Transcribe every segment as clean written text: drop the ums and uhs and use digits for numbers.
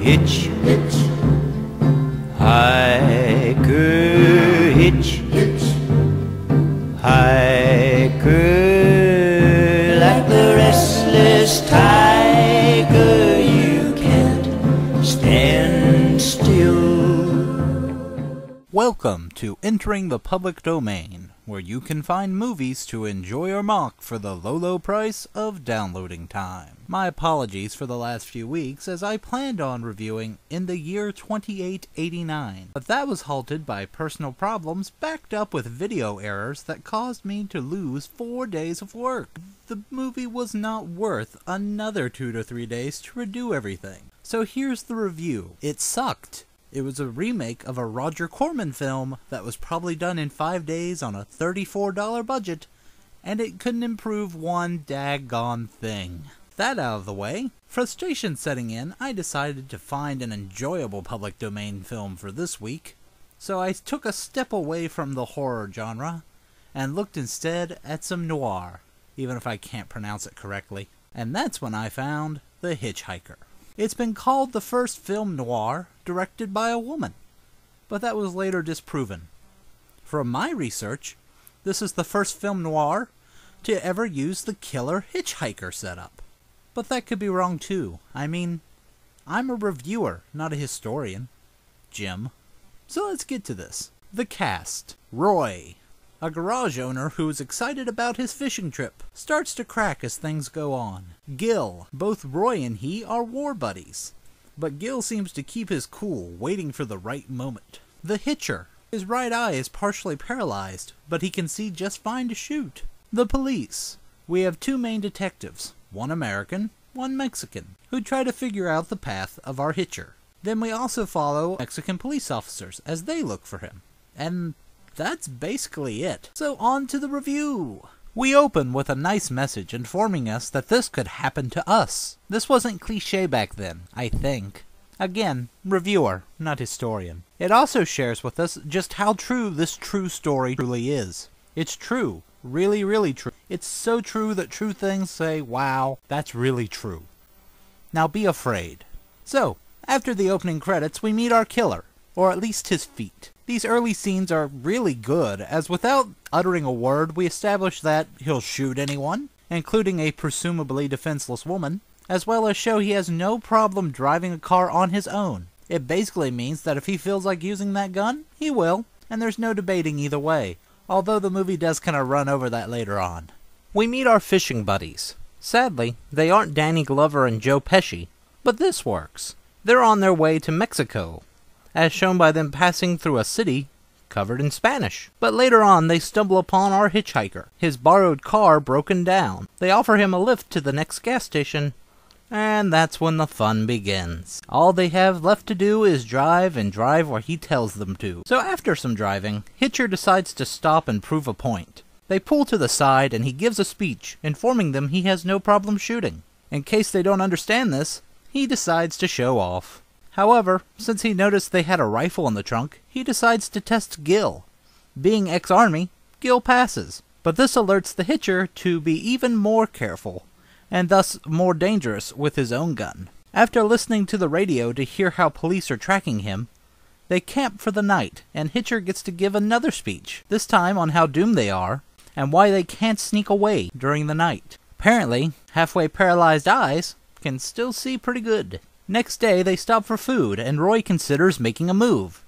Hitch-Hiker, Hitch-Hiker, like the restless tiger, you can't stand still. Welcome to Entering the Public Domain, where you can find movies to enjoy or mock for the low price of downloading time. My apologies for the last few weeks, as I planned on reviewing In the Year 2889, but that was halted by personal problems backed up with video errors that caused me to lose 4 days of work. The movie was not worth another 2 to 3 days to redo everything. So here's the review. It sucked. It was a remake of a Roger Corman film that was probably done in 5 days on a $34 budget, and it couldn't improve one daggone thing. That out of the way, frustration setting in, I decided to find an enjoyable public domain film for this week, so I took a step away from the horror genre, and looked instead at some noir, even if I can't pronounce it correctly. And that's when I found The Hitch-Hiker. It's been called the first film noir directed by a woman, but that was later disproven. From my research, this is the first film noir to ever use the killer hitchhiker setup. But that could be wrong too. I mean, I'm a reviewer, not a historian. Jim. So let's get to this. The cast. Roy, a garage owner who is excited about his fishing trip, starts to crack as things go on. Gil. Both Roy and he are war buddies, but Gil seems to keep his cool, waiting for the right moment. The Hitcher. His right eye is partially paralyzed, but he can see just fine to shoot. The police. We have 2 main detectives, one American, one Mexican, who try to figure out the path of our Hitcher. Then we also follow Mexican police officers as they look for him. And that's basically it. So on to the review. We open with a nice message informing us that this could happen to us. This wasn't cliché back then, I think. Again, reviewer, not historian. It also shares with us just how true this true story truly is. It's true. Really, really true. It's so true that true things say, wow, that's really true. Now be afraid. So, after the opening credits, we meet our killer, or at least his feet. These early scenes are really good, as without uttering a word, we establish that he'll shoot anyone, including a presumably defenseless woman, as well as show he has no problem driving a car on his own. It basically means that if he feels like using that gun, he will, and there's no debating either way, although the movie does kind of run over that later on. We meet our fishing buddies. Sadly, they aren't Danny Glover and Joe Pesci, but this works. They're on their way to Mexico, as shown by them passing through a city covered in Spanish. But later on, they stumble upon our hitchhiker, his borrowed car broken down. They offer him a lift to the next gas station, and that's when the fun begins. All they have left to do is drive and drive where he tells them to. So after some driving, Hitcher decides to stop and prove a point. They pull to the side and he gives a speech, informing them he has no problem shooting. In case they don't understand this, he decides to show off. However, since he noticed they had a rifle in the trunk, he decides to test Gil. Being ex-army, Gil passes, but this alerts the Hitcher to be even more careful, and thus more dangerous with his own gun. After listening to the radio to hear how police are tracking him, they camp for the night, and Hitcher gets to give another speech, this time on how doomed they are, and why they can't sneak away during the night. Apparently, halfway paralyzed eyes can still see pretty good. Next day, they stop for food, and Roy considers making a move.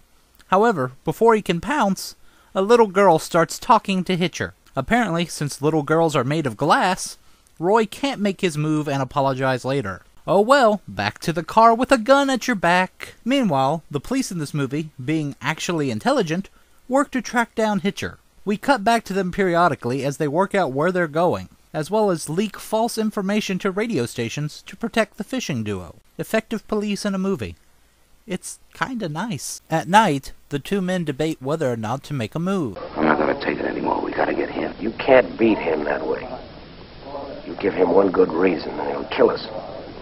However, before he can pounce, a little girl starts talking to Hitcher. Apparently, since little girls are made of glass, Roy can't make his move and apologize later. Oh well, back to the car with a gun at your back. Meanwhile, the police in this movie, being actually intelligent, work to track down Hitcher. We cut back to them periodically as they work out where they're going, as well as leak false information to radio stations to protect the fishing duo. Effective police in a movie. It's kinda nice. At night, the 2 men debate whether or not to make a move. I'm not gonna take it anymore. We gotta get him. You can't beat him that way. You give him one good reason and he'll kill us.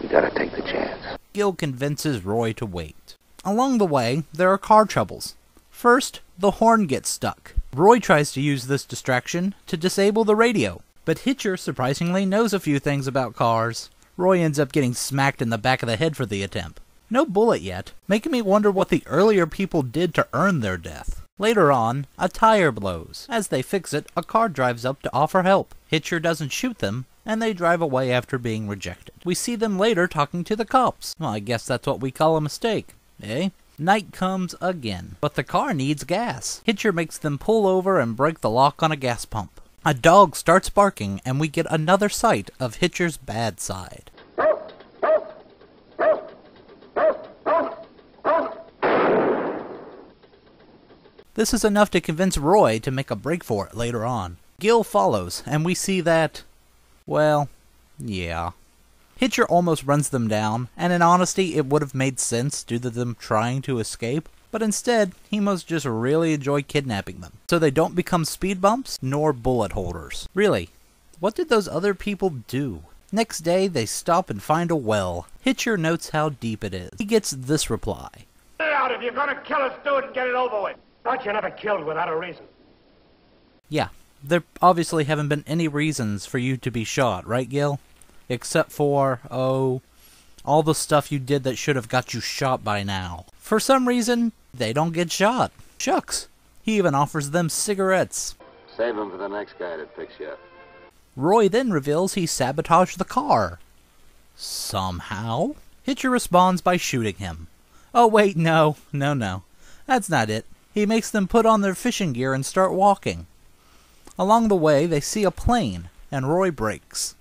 We gotta take the chance. Gil convinces Roy to wait. Along the way, there are car troubles. First, the horn gets stuck. Roy tries to use this distraction to disable the radio, but Hitcher surprisingly knows a few things about cars. Roy ends up getting smacked in the back of the head for the attempt. No bullet yet, making me wonder what the earlier people did to earn their death. Later on, a tire blows. As they fix it, a car drives up to offer help. Hitcher doesn't shoot them, and they drive away after being rejected. We see them later talking to the cops. Well, I guess that's what we call a mistake, eh? Night comes again, but the car needs gas. Hitcher makes them pull over and break the lock on a gas pump. A dog starts barking, and we get another sight of Hitcher's bad side. This is enough to convince Roy to make a break for it later on. Gil follows, and we see that, well, yeah. Hitcher almost runs them down, and in honesty it would have made sense due to them trying to escape, but instead he must just really enjoy kidnapping them, so they don't become speed bumps nor bullet holders. Really, what did those other people do? Next day they stop and find a well. Hitcher notes how deep it is. He gets this reply. Get out, if you're gonna kill us, do it and get it over with. Thought you never killed without a reason. Yeah, there obviously haven't been any reasons for you to be shot, right, Gil? Except for, oh, all the stuff you did that should have got you shot by now. For some reason, they don't get shot. Shucks. He even offers them cigarettes. Save them for the next guy that picks you up. Roy then reveals he sabotaged the car. Somehow? Hitcher responds by shooting him. Oh wait, no. That's not it. He makes them put on their fishing gear and start walking. Along the way, they see a plane, and Roy brakes.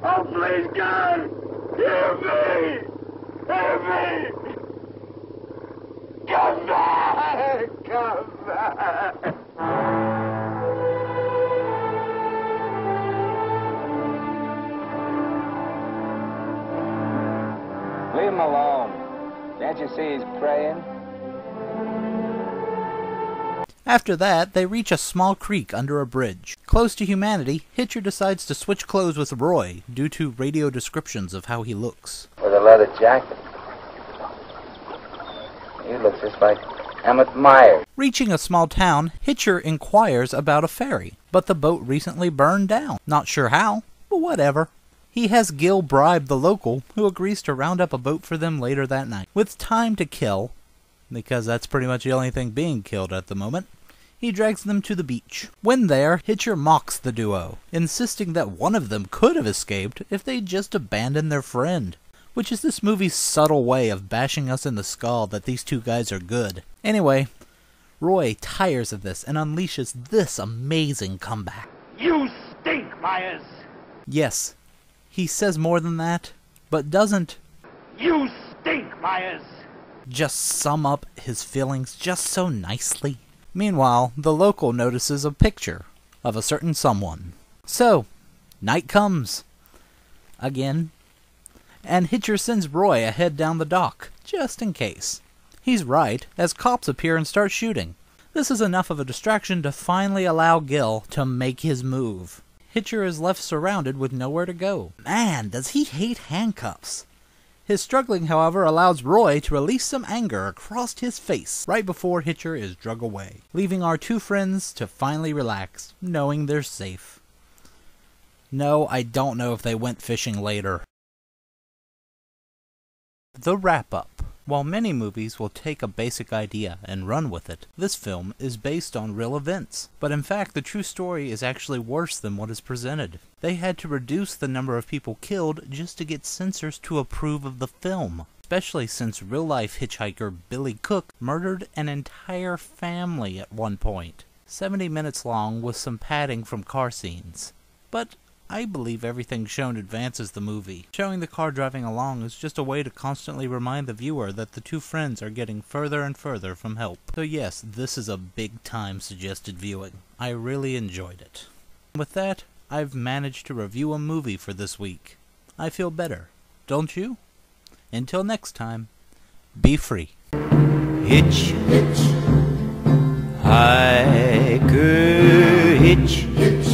Oh, please, God! Hear me! Hear me! Come back! Come back! Leave him alone. Can't you see he's praying? After that, they reach a small creek under a bridge. Close to humanity, Hitcher decides to switch clothes with Roy due to radio descriptions of how he looks. With a leather jacket. You look just like Emmett Myers. Reaching a small town, Hitcher inquires about a ferry, but the boat recently burned down. Not sure how, but whatever. He has Gil bribe the local, who agrees to round up a boat for them later that night. With time to kill, because that's pretty much the only thing being killed at the moment, he drags them to the beach. When there, Hitcher mocks the duo, insisting that one of them could have escaped if they'd just abandoned their friend, which is this movie's subtle way of bashing us in the skull that these two guys are good. Anyway, Roy tires of this and unleashes this amazing comeback. You stink, Myers! Yes, he says more than that, but doesn't You stink, Myers! just sum up his feelings just so nicely. Meanwhile, the local notices a picture of a certain someone. So, night comes. Again. And Hitcher sends Roy ahead down the dock, just in case. He's right, as cops appear and start shooting. This is enough of a distraction to finally allow Gil to make his move. Hitcher is left surrounded with nowhere to go. Man, does he hate handcuffs. His struggling, however, allows Roy to release some anger across his face right before Hitcher is drug away, leaving our two friends to finally relax, knowing they're safe. No, I don't know if they went fishing later. The wrap-up. While many movies will take a basic idea and run with it, this film is based on real events. But in fact, the true story is actually worse than what is presented. They had to reduce the number of people killed just to get censors to approve of the film. Especially since real-life hitchhiker Billy Cook murdered an entire family at one point. 70 minutes long with some padding from car scenes. But I believe everything shown advances the movie. Showing the car driving along is just a way to constantly remind the viewer that the two friends are getting further and further from help. So yes, this is a big time suggested viewing. I really enjoyed it. With that, I've managed to review a movie for this week. I feel better, don't you? Until next time, be free. Hitch, hitch, hiker, hitch, hitch,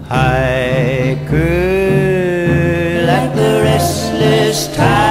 hiker, like the restless tide.